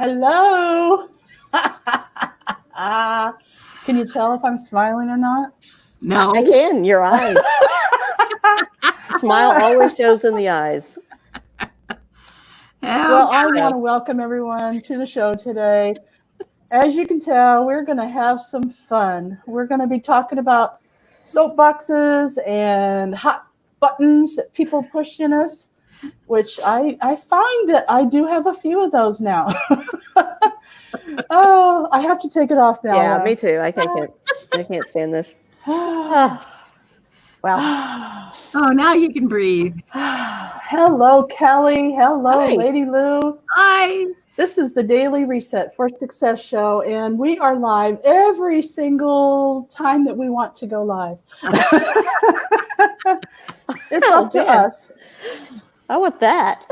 Hello. Can you tell if I'm smiling or not? No. I can. Your eyes. Smile always shows in the eyes. Well, I want to welcome everyone to the show today. As you can tell, we're going to have some fun. We're going to be talking about soapboxes and hot buttons that people push in us, which I find that I do have a few of those now. Oh, I have to take it off now. Yeah, me too. I can't stand this. Wow. Oh, now you can breathe. Hello, Kelly. Hello, Hi. Lady Lou. Hi. This is the Daily Reset for Success show, and we are live every single time that we want to go live. It's up to us. I want that.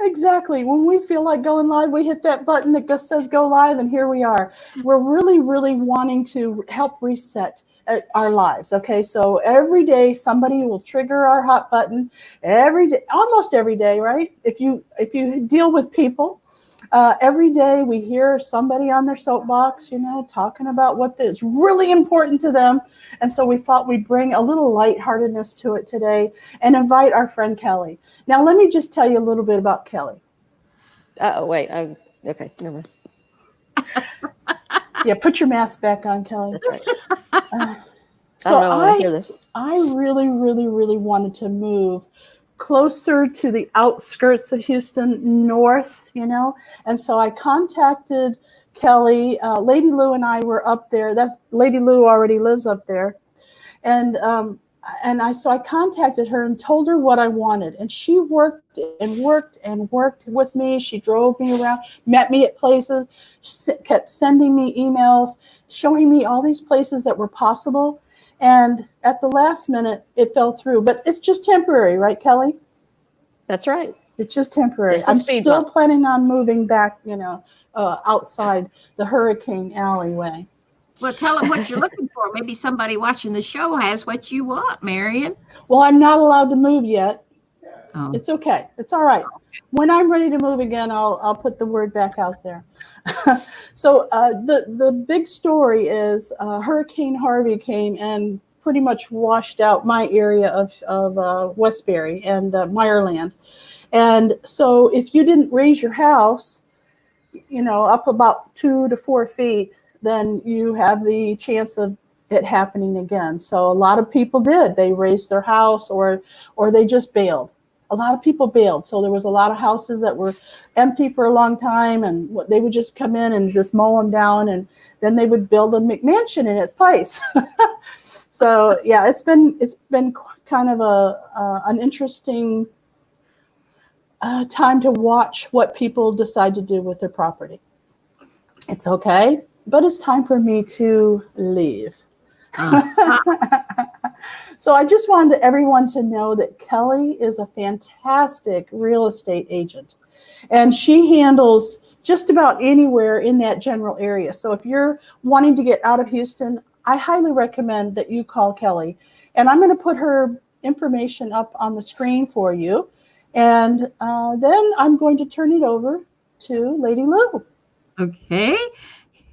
Exactly. When we feel like going live, we hit that button that just says go live, and here we are. We're really, really wanting to help reset our lives. Okay, so every day somebody will trigger our hot button. Every day, almost every day, right? If you deal with people, every day we hear somebody on their soapbox, talking about what is really important to them. And so we thought we'd bring a little lightheartedness to it today and invite our friend Kelly. Now, let me just tell you a little bit about Kelly. Oh, wait. Okay, never mind. Yeah, put your mask back on, Kelly. That's right. So I hear this. I really, really, really wanted to move closer to the outskirts of Houston, north, and so I contacted Kelly. Lady Lou and I were up there. Lady Lou already lives up there, and I contacted her and told her what I wanted, and she worked and worked and worked with me. She drove me around, met me at places, kept sending me emails, showing me all these places that were possible. And at the last minute, it fell through. But it's just temporary, right, Kelly? That's right. It's just temporary. I'm still planning on moving back, outside the hurricane alleyway. Well, tell them what you're looking for. Maybe somebody watching the show has what you want, Marian. Well, I'm not allowed to move yet. Oh. It's okay. It's all right. When I'm ready to move again, I'll put the word back out there. So the big story is Hurricane Harvey came and pretty much washed out my area of Westbury and Meyerland. And so if you didn't raise your house, up about 2 to 4 feet, then you have the chance of it happening again. So a lot of people did. They raised their house or they just bailed. A lot of people bailed. So there was a lot of houses that were empty for a long time, and they would just come in and just mow them down, and then they would build a McMansion in its place. So yeah, it's been kind of an interesting time to watch what people decide to do with their property. It's okay, but it's time for me to leave. So I just wanted everyone to know that Kelly is a fantastic real estate agent, and she handles just about anywhere in that general area. So if you're wanting to get out of Houston, I highly recommend that you call Kelly. And I'm going to put her information up on the screen for you. And then I'm going to turn it over to Lady Lou. Okay.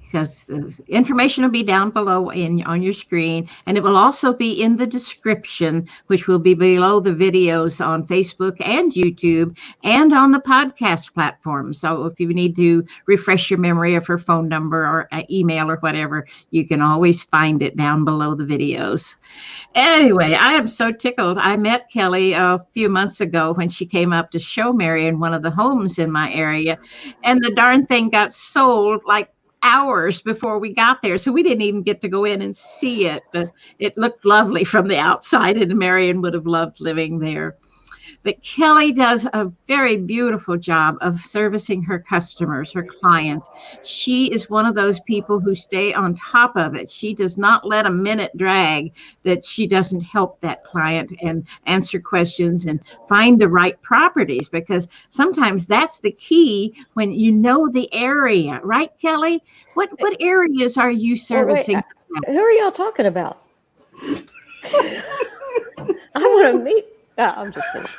Because the information will be down below on your screen, and it will also be in the description, which will be below the videos on Facebook and YouTube and on the podcast platform. So if you need to refresh your memory of her phone number or email or whatever, you can always find it down below the videos. Anyway, I am so tickled. I met Kelly a few months ago when she came up to show Marian one of the homes in my area, and the darn thing got sold like hours before we got there, so we didn't even get to go in and see it, but it looked lovely from the outside, and Marian would have loved living there. But Kelly does a very beautiful job of servicing her customers, her clients. She is one of those people who stay on top of it. She does not let a minute drag that she doesn't help that client and answer questions and find the right properties, because sometimes that's the key when you know the area, right, Kelly? What areas are you servicing? Wait, who are y'all talking about? I want to meet. I'm just kidding.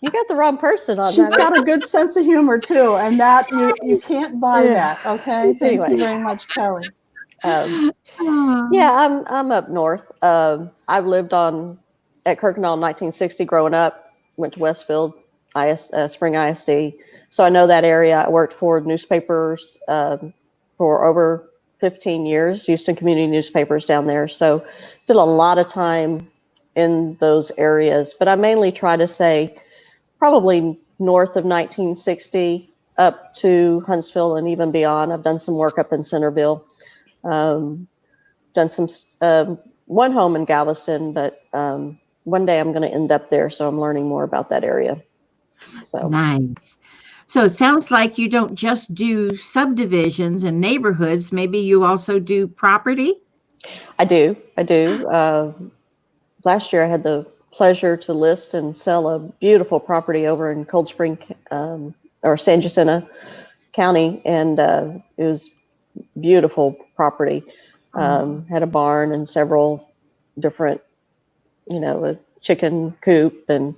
You got the wrong person on She's that. got a good sense of humor too, and that you can't buy that. Okay, thank you very much, Kelly. Yeah, I'm up north. I've lived at Kirkendall in 1960 growing up. Went to Westfield, Spring ISD, so I know that area. I worked for newspapers for over 15 years, Houston Community Newspapers down there. So did a lot of time in those areas, but I mainly try to say probably north of 1960 up to Huntsville and even beyond. I've done some work up in Centerville. Done some one home in Galveston, but one day I'm going to end up there, so I'm learning more about that area. So nice. So it sounds like you don't just do subdivisions and neighborhoods. Maybe you also do property. I do. Last year I had the pleasure to list and sell a beautiful property over in Cold Spring or San Jacinto County, and it was beautiful property. Had a barn and several different, a chicken coop and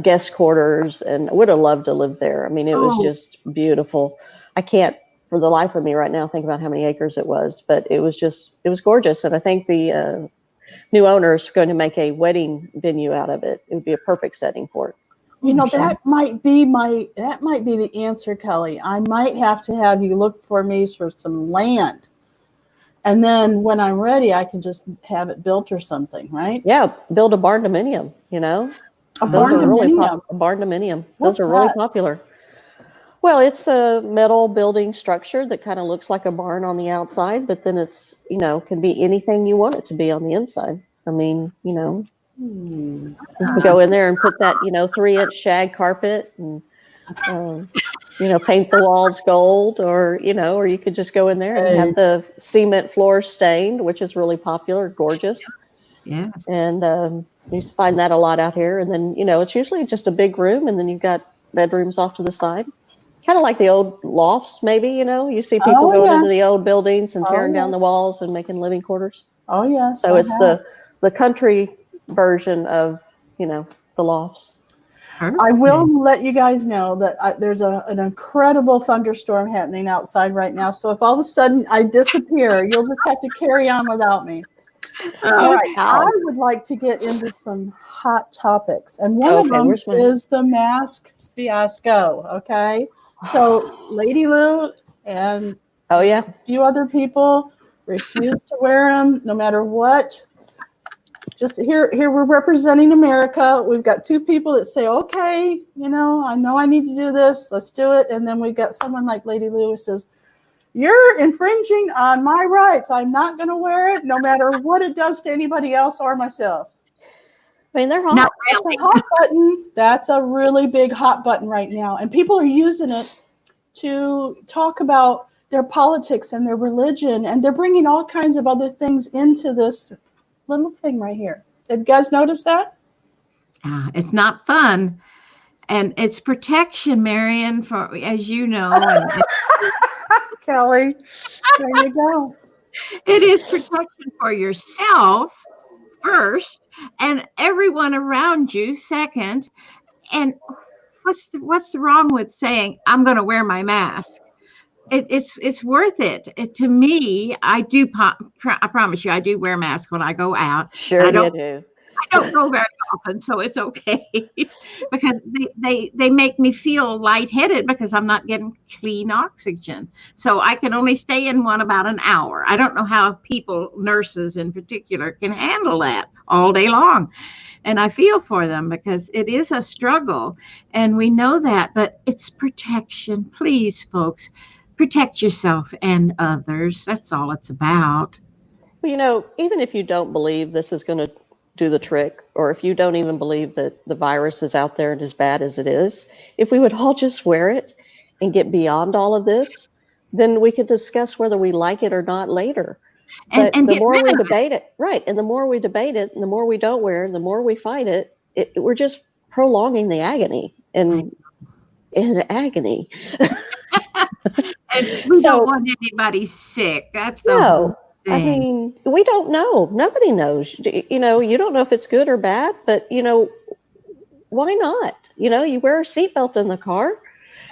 guest quarters, and I would have loved to live there. I mean, it was just beautiful. I can't for the life of me right now think about how many acres it was, but it was gorgeous. And I think the new owner is going to make a wedding venue out of it. It would be a perfect setting for it. That might be the answer, Kelly. I might have to have you look for me for some land. And then when I'm ready, I can just have it built or something, right? Yeah, build a barn dominium, A barn dominium. Those are really popular. Well, it's a metal building structure that kind of looks like a barn on the outside, but then it's, can be anything you want it to be on the inside. I mean, you can go in there and put that, 3-inch shag carpet and, paint the walls gold, or you could just go in there and have the cement floor stained, which is really popular, gorgeous. Yeah. And you find that a lot out here. And then, it's usually just a big room, and then you've got bedrooms off to the side. Kind of like the old lofts, maybe, you see people going into the old buildings and tearing down the walls and making living quarters. Oh, yes. So it's the country version of, the lofts. I will let you guys know that there's an incredible thunderstorm happening outside right now. So if all of a sudden I disappear, you'll just have to carry on without me. All right. I would like to get into some hot topics. And one of them is the mask fiasco. Okay. So Lady Lou and a few other people refuse to wear them no matter what. Just here we're representing America. We've got two people that say, okay, I know I need to do this. Let's do it. And then we've got someone like Lady Lou who says, you're infringing on my rights. I'm not going to wear it no matter what it does to anybody else or myself. I mean, they're hot. That's a hot button. That's a really big hot button right now. And people are using it to talk about their politics and their religion. And they're bringing all kinds of other things into this little thing right here. Did you guys notice that? It's not fun. And it's protection, Marian, for, as you know. And Kelly, there you go. It is protection for yourself first, and everyone around you second. And what's wrong with saying, I'm going to wear my mask? It's worth it. To me, I do. I promise you, I do wear a mask when I go out. Sure, you do. I don't go very often, so it's okay because they make me feel lightheaded because I'm not getting clean oxygen. So I can only stay in one about an hour. I don't know how people, nurses in particular, can handle that all day long. And I feel for them because it is a struggle, and we know that, but it's protection. Please, folks, protect yourself and others. That's all it's about. Well, even if you don't believe this is going to do the trick, or if you don't even believe that the virus is out there and as bad as it is, if we would all just wear it and get beyond all of this, then we could discuss whether we like it or not later. But and the more we debate it, right, and the more we debate it, and the more we don't wear, and the more we fight it, we're just prolonging the agony and agony. And we don't want anybody sick. That's the whole thing. I mean, we don't know. Nobody knows. You don't know if it's good or bad, but why not? You wear a seatbelt in the car.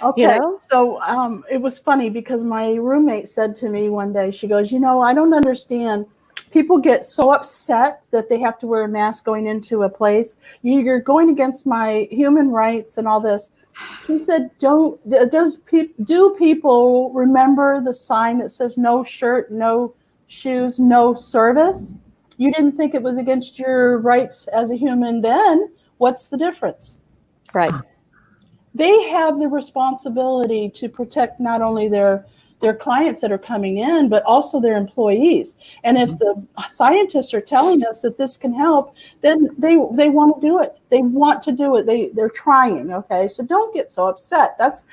Okay, so it was funny because my roommate said to me one day, she goes, I don't understand. People get so upset that they have to wear a mask going into a place. You're going against my human rights and all this. She said, do people remember the sign that says no shirt, no shoes, no service? You didn't think it was against your rights as a human then. What's the difference? Right. They have the responsibility to protect not only their clients that are coming in, but also their employees. And if the scientists are telling us that this can help, then they want to do it. They want to do it. They're trying. Okay, so don't get so upset. That's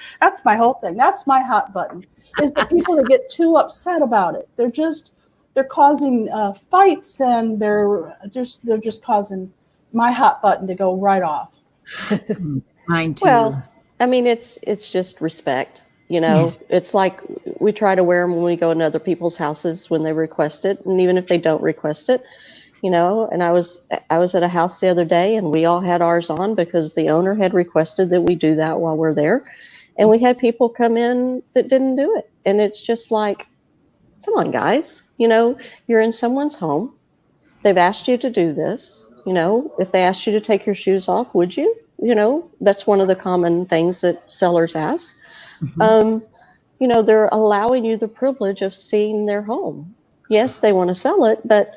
my whole thing. That's my hot button. Is the people that get too upset about it. They're causing fights, and they're just causing my hot button to go right off. Mine too. Well, I mean, it's just respect. Yes. It's like we try to wear them when we go into other people's houses when they request it, and even if they don't request it, And I was at a house the other day, and we all had ours on because the owner had requested that we do that while we're there, and we had people come in that didn't do it, and it's just like, come on, guys, you're in someone's home, they've asked you to do this. If they asked you to take your shoes off, would you? That's one of the common things that sellers ask. Mm-hmm. They're allowing you the privilege of seeing their home. Yes, they want to sell it, but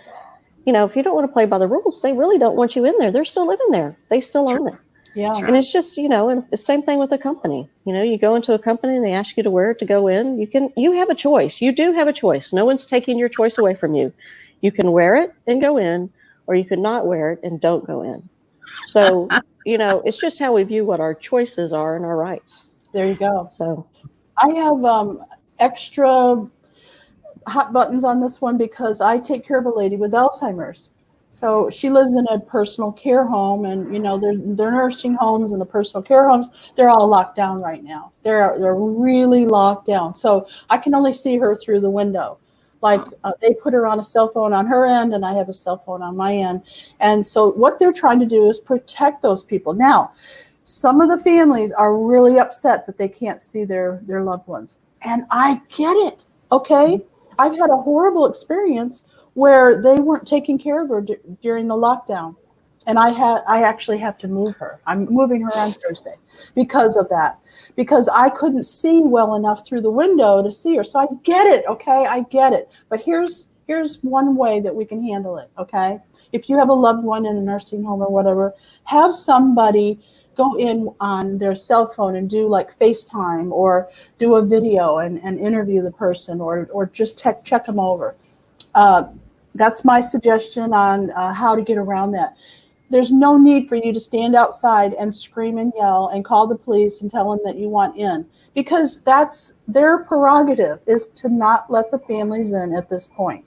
if you don't want to play by the rules, they really don't want you in there. They're still living there. They still own it. Yeah. And it's just, and the same thing with a company. You go into a company and they ask you to wear it to go in. You have a choice. You do have a choice. No one's taking your choice away from you. You can wear it and go in, or you could not wear it and don't go in. So, it's just how we view what our choices are and our rights. There you go. So I have extra hot buttons on this one because I take care of a lady with Alzheimer's. So she lives in a personal care home, and they're nursing homes and the personal care homes, they're all locked down right now. They're really locked down. So I can only see her through the window. Like they put her on a cell phone on her end, and I have a cell phone on my end. And so what they're trying to do is protect those people. Now, some of the families are really upset that they can't see their loved ones. And I get it, okay? I've had a horrible experience where they weren't taking care of her during the lockdown. And I actually have to move her. I'm moving her on Thursday because of that. Because I couldn't see well enough through the window to see her. So I get it, okay? I get it. But here's one way that we can handle it, okay? If you have a loved one in a nursing home or whatever, have somebody go in on their cell phone and do like FaceTime or do a video and interview the person or just check them over. That's my suggestion on how to get around that. There's no need for you to stand outside and scream and yell and call the police and tell them that you want in, because that's their prerogative, is to not let the families in at this point.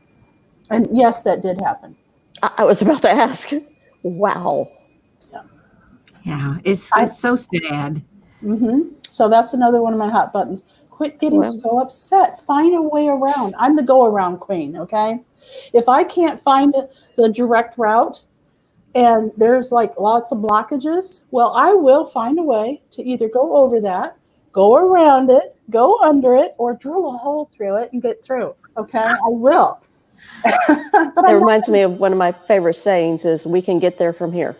And yes, that did happen. I was about to ask. Wow. Yeah, it's so sad. Mm-hmm. So that's another one of my hot buttons. Quit getting so upset. Find a way around. I'm the go-around queen, okay? If I can't find the direct route and there's like lots of blockages, well, I will find a way to either go over that, go around it, go under it, or drill a hole through it and get through, okay? I will. That reminds me of one of my favorite sayings is, we can get there from here.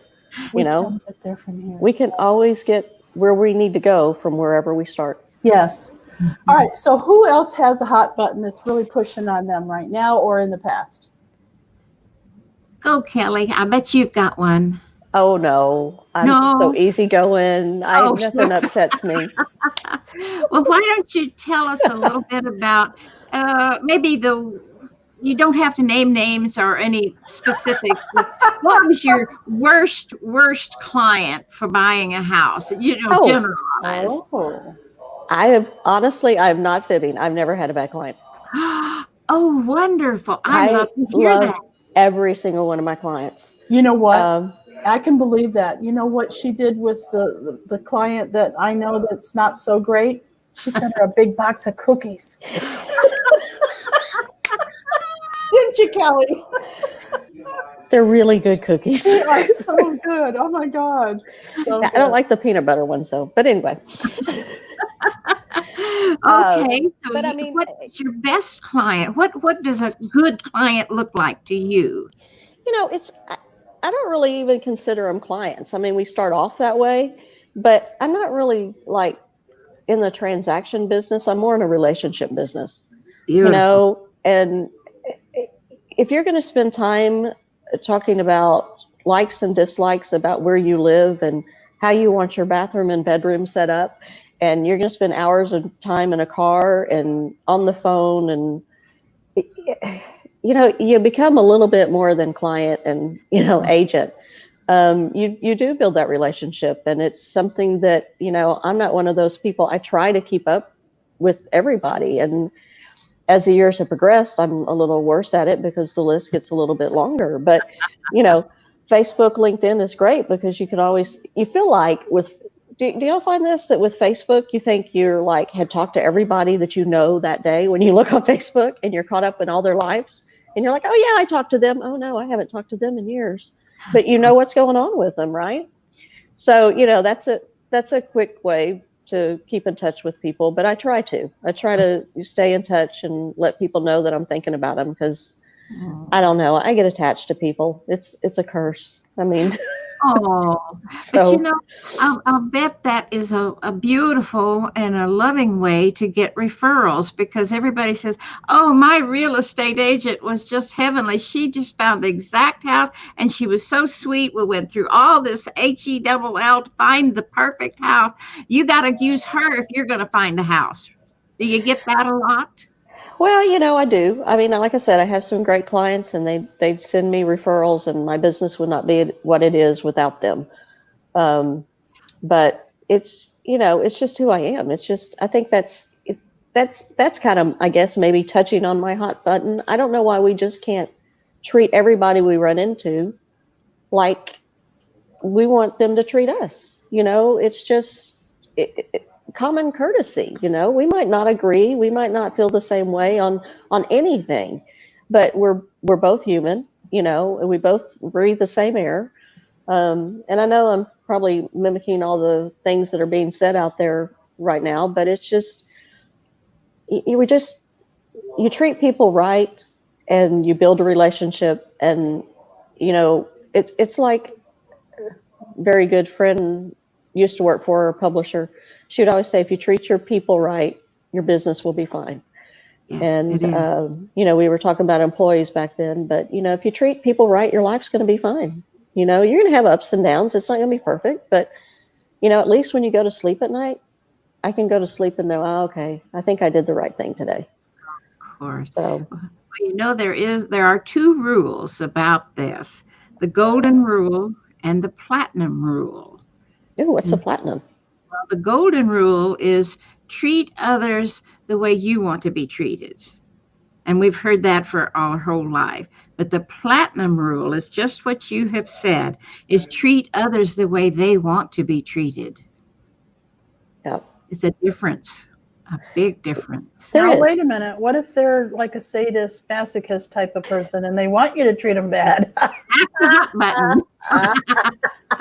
We can get there from here. We can always get where we need to go from wherever we start. Yes. All right. So who else has a hot button that's really pushing on them right now or in the past? Go, Kelly. I bet you've got one. Oh, no. I'm so easygoing. Nothing upsets me. Well, why don't you tell us a little bit about maybe you don't have to name names or any specifics. What was your worst client for buying a house? Generalize. Oh. I'm not fibbing. I've never had a bad client. Oh, wonderful. I love to hear that. Every single one of my clients. You know what? I can believe that. You know what she did with the client that I know that's not so great? She sent her a big box of cookies. Didn't you, Kelly? They're really good cookies. They are so good. Oh my God. So I don't like the peanut butter ones though. But anyway. Okay, so but I mean, what is your best client? What does a good client look like to you? I don't really even consider them clients. I mean, we start off that way, but I'm not really like in the transaction business. I'm more in a relationship business, Beautiful. and if you're going to spend time talking about likes and dislikes about where you live and how you want your bathroom and bedroom set up, and you're going to spend hours of time in a car and on the phone, and you become a little bit more than client and agent. You do build that relationship, and it's something that I'm not one of those people. I try to keep up with everybody, and as the years have progressed, I'm a little worse at it because the list gets a little bit longer. But Facebook, LinkedIn is great because you feel like do y'all find this, that with Facebook, you think you're like had talked to everybody that you know that day when you look on Facebook and you're caught up in all their lives and you're like, oh yeah, I talked to them. Oh no, I haven't talked to them in years, but you know what's going on with them, right? So, that's a quick way to keep in touch with people, but I try to stay in touch and let people know that I'm thinking about them because I don't know, I get attached to people. It's a curse. I mean, Oh, so but I'll bet that is a beautiful and a loving way to get referrals because everybody says, oh, my real estate agent was just heavenly. She just found the exact house and she was so sweet. We went through all this HELL to find the perfect house. You got to use her if you're going to find a house. Do you get that a lot? well, I do. I mean, like I said, I have some great clients and they'd send me referrals and my business would not be what it is without them. But it's just who I am. It's just, I think that's kind of, I guess, maybe touching on my hot button. I don't know why we just can't treat everybody we run into like we want them to treat us. It's just common courtesy. We might not agree, we might not feel the same way on anything, but we're both human. And we both breathe the same air. And I know I'm probably mimicking all the things that are being said out there right now, but it's just you treat people right and you build a relationship, and it's like very good friend used to work for a publisher. She would always say, if you treat your people right, your business will be fine. Yes, And it is. we were talking about employees back then, but if you treat people right, your life's going to be fine. You're going to have ups and downs. It's not going to be perfect, but at least when you go to sleep at night, I can go to sleep and know, oh, okay, I think I did the right thing today. Of course. So, Well, there are two rules about this: the golden rule and the platinum rule. ooh, what's the And platinum? well, the golden rule is treat others the way you want to be treated. And we've heard that for our whole life. But the platinum rule is just what you have said, is treat others the way they want to be treated. Yeah, It's a difference, a big difference. there now, is. wait a minute. What if they're like a sadist, masochist type of person and they want you to treat them bad? That's the hot button.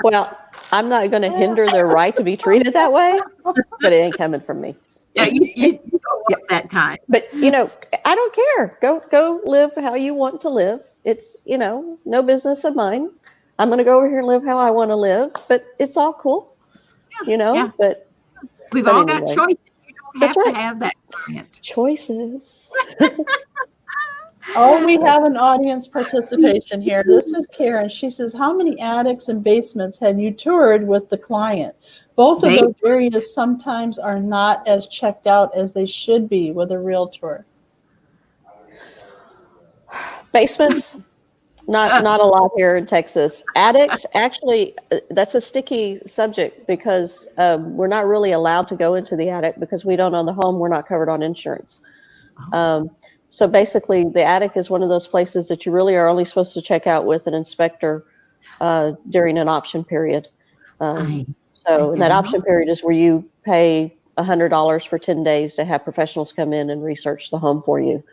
Well, I'm not going to hinder their right to be treated that way, but it ain't coming from me. Yeah, you don't want that kind. But I don't care. Go live how you want to live. It's no business of mine. I'm going to go over here and live how I want to live. But it's all cool, Yeah. But We've but all got anyway. choices. You don't That's have right. to have that client. Choices. Oh, we have an audience participation here. This is Karen. She says, how many attics and basements have you toured with the client? Both of those areas sometimes are not as checked out as they should be with a realtor. Basements, not a lot here in Texas. Attics, actually, that's a sticky subject because we're not really allowed to go into the attic because we don't own the home. We're not covered on insurance. So basically, the attic is one of those places that you really are only supposed to check out with an inspector during an option period. So that option period is where you pay $100 for 10 days to have professionals come in and research the home for you.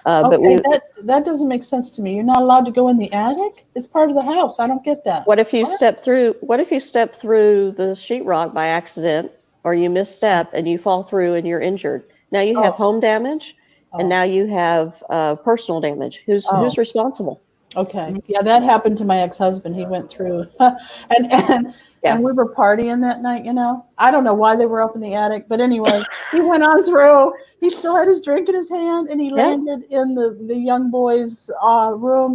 But Okay, that doesn't make sense to me. You're not allowed to go in the attic? It's part of the house. I don't get that. what if you step through the sheetrock by accident, or you misstep and you fall through and you're injured? Now you have home damage, and now you have personal damage. Who's responsible? Okay. Yeah, that happened to my ex-husband. He went through and we were partying that night, you know. I don't know why they were up in the attic, but anyway, he went on through. He still had his drink in his hand, and he landed in the young boy's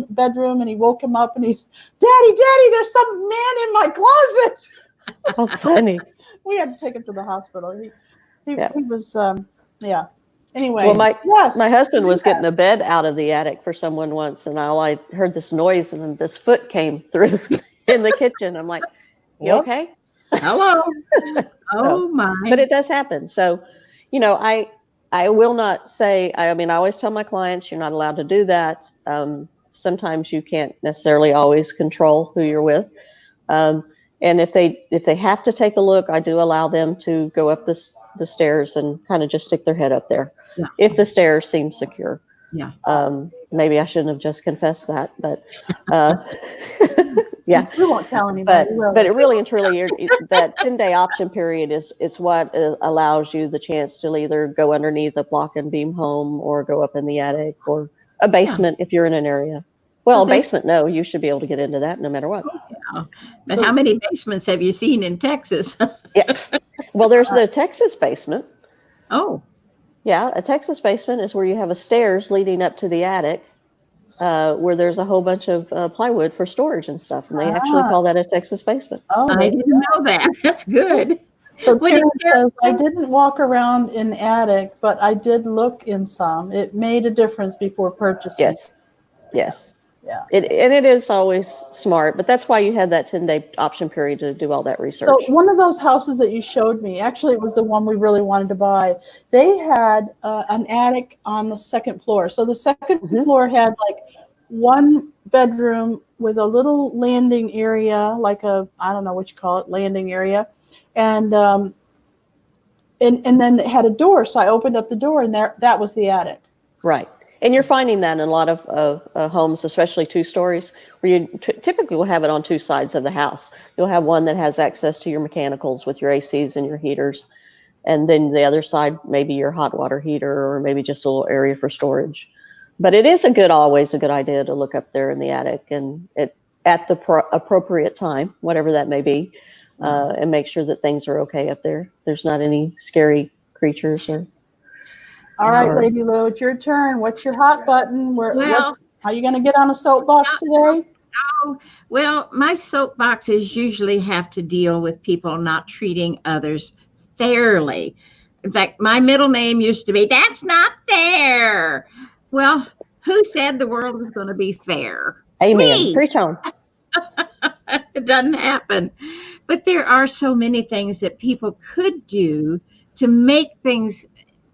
bedroom, and he woke him up, and he's, Daddy, there's some man in my closet. How funny. We had to take him to the hospital. He was Anyway, well, my husband was getting a bed out of the attic for someone once, and I heard this noise, and then this foot came through in the kitchen. I'm like, you okay? Hello. Oh my. But it does happen. So, you know, I will not say, I mean, I always tell my clients, you're not allowed to do that. Sometimes you can't necessarily always control who you're with. And if they have to take a look, I do allow them to go up the stairs and kind of just stick their head up there. Yeah. If the stairs seem secure. Yeah. Maybe I shouldn't have just confessed that, but yeah. We won't tell anybody. But it really and truly, that 10-day option period is what allows you the chance to either go underneath a block and beam home, or go up in the attic, or a basement if you're in an area. Well, a basement, no, you should be able to get into that no matter what. Yeah. But how many basements have you seen in Texas? Yeah. Well, there's the Texas basement. Oh. Yeah, a Texas basement is where you have a stairs leading up to the attic, where there's a whole bunch of plywood for storage and stuff, and they actually call that a Texas basement. Oh, I didn't know that. That's good. So Karen says, I didn't walk around in attic, but I did look in some. It made a difference before purchasing. Yes. Yeah. It is always smart, but that's why you had that 10-day option period to do all that research. So one of those houses that you showed me, actually it was the one we really wanted to buy. They had an attic on the second floor. So the second floor had like one bedroom with a little landing area, like I don't know what you call it, landing area. And then it had a door. So I opened up the door, and that was the attic. Right. And you're finding that in a lot of homes, especially 2 stories, where you typically will have it on 2 sides of the house. You'll have one that has access to your mechanicals with your ACs and your heaters. And then the other side, maybe your hot water heater, or maybe just a little area for storage. But it is always a good idea to look up there in the attic and at the appropriate time, whatever that may be, and make sure that things are okay up there. There's not any scary creatures or... All right, Lady Lou, it's your turn. What's your hot button? Are you going to get on a soapbox today? Oh, well, my soapboxes usually have to deal with people not treating others fairly. In fact, my middle name used to be, that's not fair. Well, who said the world was going to be fair? Amen. Preach on. It doesn't happen. But there are so many things that people could do to make things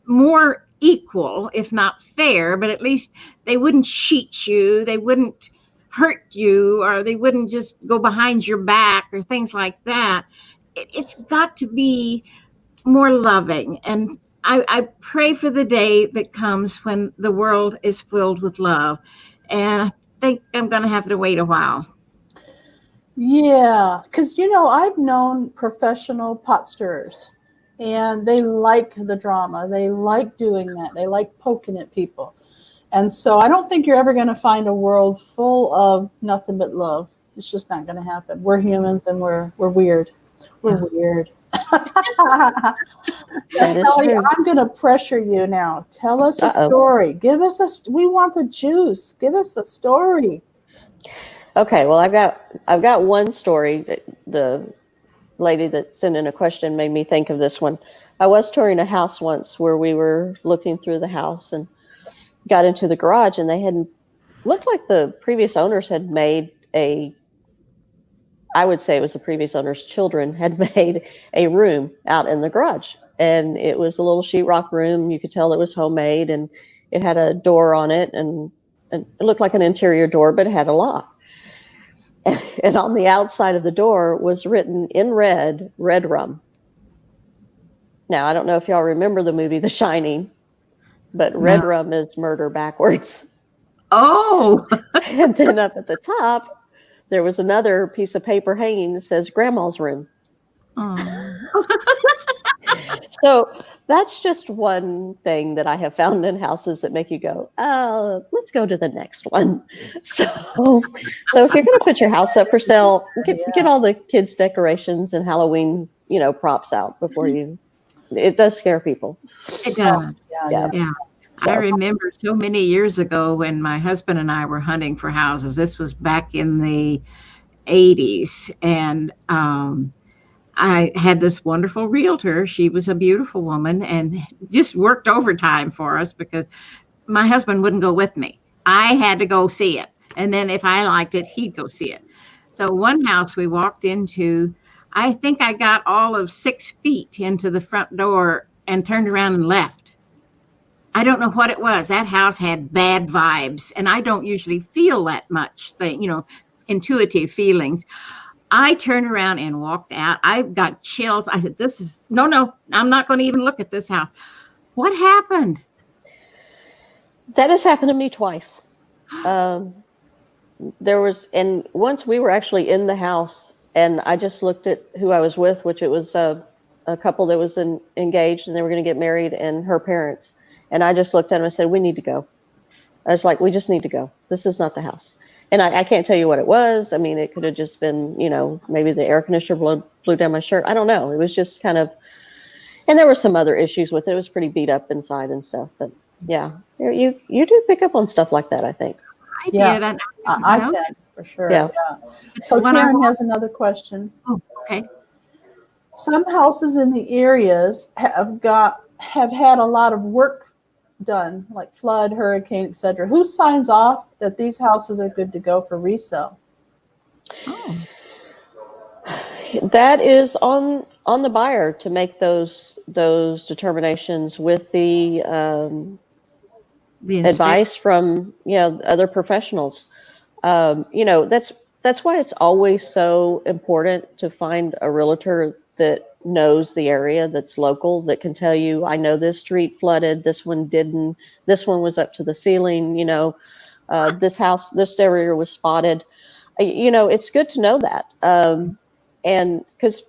more equal, if not fair, but at least they wouldn't cheat you, they wouldn't hurt you, or they wouldn't just go behind your back or things like that. It's got to be more loving. And I pray for the day that comes when the world is filled with love. And I think I'm going to have to wait a while. Yeah, because, I've known professional pot stirrers. And they like the drama. They like doing that. They like poking at people. And so I don't think you're ever going to find a world full of nothing but love. It's just not going to happen. We're humans, and we're weird. We're weird. Kelly, I'm going to pressure you now. Tell us a story. We want the juice. Give us a story. Okay. Well, I've got one story. The lady that sent in a question made me think of this one. I was touring a house once where we were looking through the house and got into the garage, and they looked like the previous owners had made I would say it was the previous owner's children had made a room out in the garage. And it was a little sheetrock room. You could tell it was homemade, and it had a door on it, and it looked like an interior door, but it had a lock. And on the outside of the door was written in red rum. Now, I don't know if y'all remember the movie The Shining, but red rum is murder backwards. Oh, And then up at the top, there was another piece of paper hanging that says grandma's room. So that's just one thing that I have found in houses that make you go, oh, let's go to the next one. So if you're going to put your house up for sale, get all the kids' decorations and Halloween, props out before you. It does scare people. it does. Yeah. Yeah. So. I remember so many years ago when my husband and I were hunting for houses. This was back in the 80s. And I had this wonderful realtor. She was a beautiful woman and just worked overtime for us because my husband wouldn't go with me. I had to go see it. And then if I liked it, he'd go see it. So one house we walked into, I think I got all of 6 feet into the front door and turned around and left. I don't know what it was. That house had bad vibes, and I don't usually feel that much, intuitive feelings. I turned around and walked out. I got chills. I said, no, I'm not going to even look at this house. What happened? That has happened to me twice. And once we were actually in the house, and I just looked at who I was with, which it was a couple that was engaged, and they were going to get married, and her parents. And I just looked at them and said, we need to go. I was like, we just need to go. This is not the house. And I can't tell you what it was. I mean, it could have just been, maybe the air conditioner blew down my shirt. I don't know. It was just kind of, and there were some other issues with it. It was pretty beat up inside and stuff. But yeah, you do pick up on stuff like that, I think. I did. I can, for sure. Yeah. So Karen has another question. Oh, okay. Some houses in the areas have had a lot of work done, like flood, hurricane, etc. Who signs off that these houses are good to go for resale? Oh. That is on the buyer to make those determinations with the advice from other professionals. That's why it's always so important to find a realtor that knows the area, that's local, that can tell you, I know this street flooded, this one didn't, this one was up to the ceiling, this area was spotted. It's good to know that. And because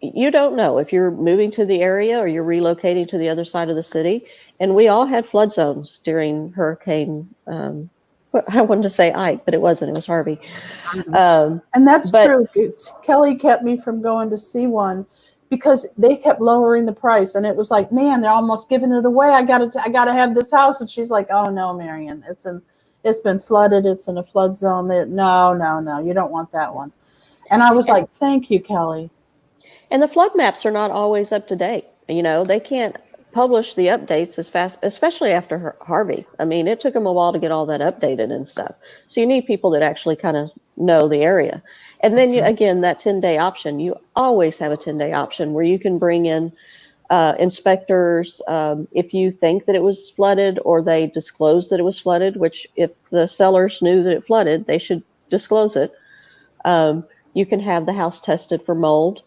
you don't know if you're moving to the area or you're relocating to the other side of the city. And we all had flood zones during Hurricane, I wanted to say Ike, but it wasn't. It was Harvey. And that's true. Kelly kept me from going to see one because they kept lowering the price, and it was like, man, they're almost giving it away. I gotta have this house, and she's like, oh no, Marian, it's been flooded. It's in a flood zone. No, you don't want that one. And I was like, thank you, Kelly. And the flood maps are not always up to date. They can't publish the updates as fast, especially after Harvey. I mean, it took them a while to get all that updated and stuff. So you need people that actually kind of know the area. And then again, that 10-day option, you always have a 10-day option where you can bring in inspectors if you think that it was flooded or they disclose that it was flooded, which if the sellers knew that it flooded, they should disclose it. You can have the house tested for mold.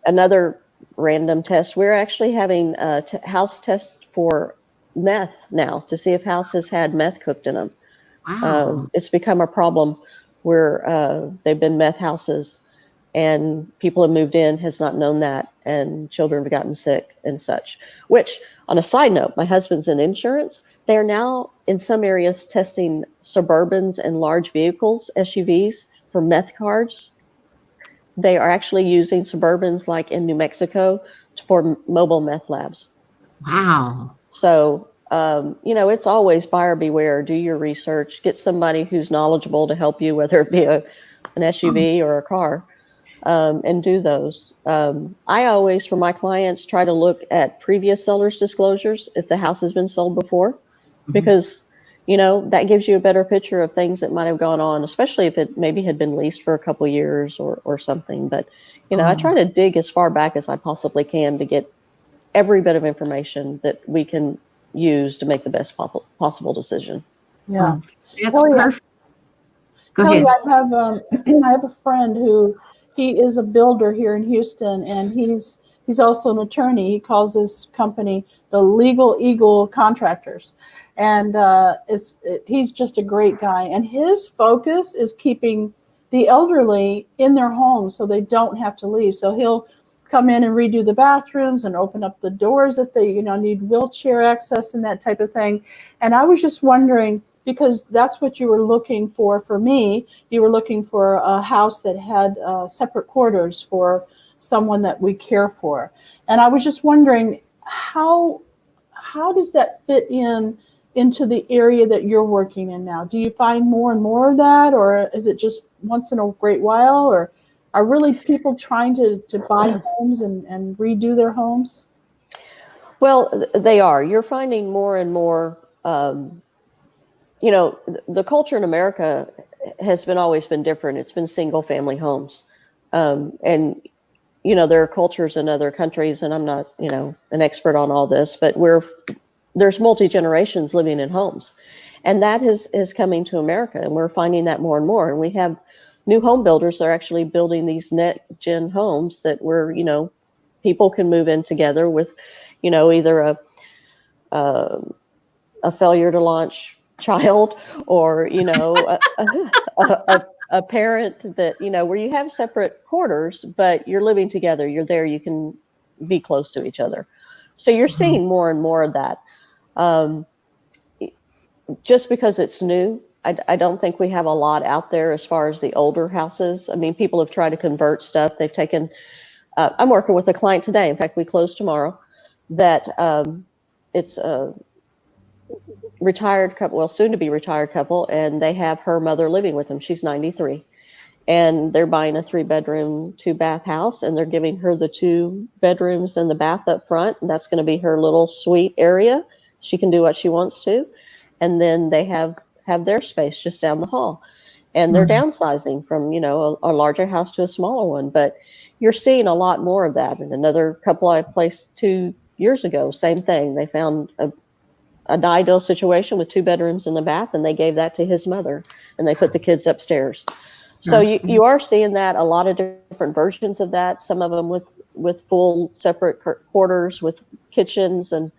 Another random test, we're actually having a house test for meth now to see if houses had meth cooked in them. Wow. It's become a problem where they've been meth houses and people have moved in, has not known that, and children have gotten sick and such. Which, on a side note, my husband's in insurance. They're now in some areas testing Suburbans and large vehicles, SUVs, for meth cards. They are actually using Suburbans like in New Mexico for mobile meth labs. Wow. So, it's always buyer beware, do your research, get somebody who's knowledgeable to help you, whether it be an SUV or a car, and do those. I always, for my clients, try to look at previous sellers' disclosures if the house has been sold before, because that gives you a better picture of things that might have gone on, especially if it maybe had been leased for a couple years or something. But, I try to dig as far back as I possibly can to get every bit of information that we can use to make the best possible decision. Yeah. That's perfect. Go Kelly, ahead. I have a friend who he is a builder here in Houston, and he's he's also an attorney. He calls his company the Legal Eagle Contractors. And he's just a great guy. And his focus is keeping the elderly in their homes so they don't have to leave. So he'll come in and redo the bathrooms and open up the doors if they, need wheelchair access and that type of thing. And I was just wondering, because that's what you were looking for me. You were looking for a house that had separate quarters for someone that we care for. And I was just wondering, how does that fit into the area that you're working in now? Do you find more and more of that, or is it just once in a great while, or are really people trying to buy homes and redo their homes? Well, they are. You're finding more and more, the culture in America has always been different. It's been single family homes. And there are cultures in other countries, and I'm not, an expert on all this, but there's multi-generations living in homes. And that is coming to America, and we're finding that more and more. And we have new home builders that are actually building these net gen homes that where, people can move in together with, either a failure to launch child, or, a parent that, where you have separate quarters, but you're living together, you're there, you can be close to each other. So you're seeing more and more of that. Just because it's new, I don't think we have a lot out there as far as the older houses. I mean, people have tried to convert stuff. They've taken, I'm working with a client today. In fact, we close tomorrow, that it's a retired couple, well, soon to be retired couple, and they have her mother living with them. She's 93. And they're buying a 3-bedroom, 2-bath house, and they're giving her the 2 bedrooms and the bath up front. And that's going to be her little suite area. She can do what she wants to. And then they have their space just down the hall. And they're downsizing from, a larger house to a smaller one. But you're seeing a lot more of that. And another couple I placed 2 years ago, same thing. They found a ideal situation with 2 bedrooms and a bath, and they gave that to his mother, and they put the kids upstairs. So you are seeing that, a lot of different versions of that, some of them with full separate quarters with kitchens and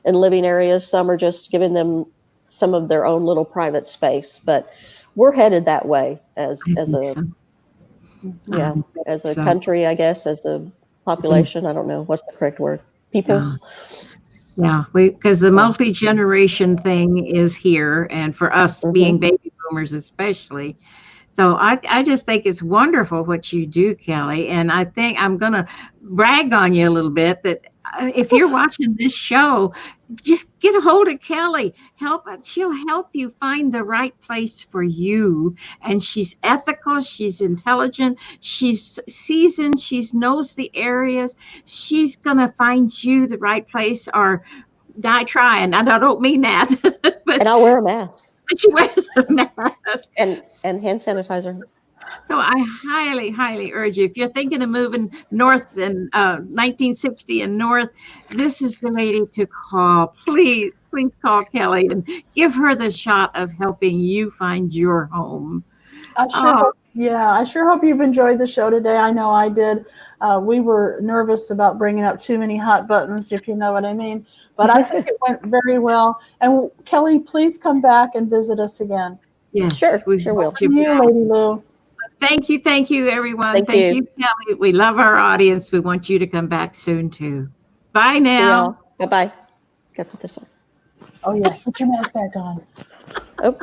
living areas. Some are just giving them some of their own little private space, but we're headed that way as a country, I guess, as a population. I don't know what's the correct word. Peoples. Yeah, because the multi-generation thing is here, and for us being baby boomers especially. So I just think it's wonderful what you do, Kelly. And I think I'm going to brag on you a little bit that if you're watching this show, just get a hold of Kelly. She'll help you find the right place for you. And she's ethical. She's intelligent. She's seasoned. She knows the areas. She's going to find you the right place, or die trying. And I don't mean that. But, and I'll wear a mask. But she wears a mask. And hand sanitizer. So I highly, highly urge you, if you're thinking of moving north in 1960 and north, this is the lady to call. Please call Kelly and give her the shot of helping you find your home. I sure hope you've enjoyed the show today. I know I did. We were nervous about bringing up too many hot buttons, if you know what I mean. But I think it went very well. And Kelly, please come back and visit us again. Yes, sure, we sure will. Thank you, Lady Lou. Thank you, everyone. Thank you, Kelly. We love our audience. We want you to come back soon too. Bye now. Bye bye. Gotta put this on. Oh yeah, put your mask back on.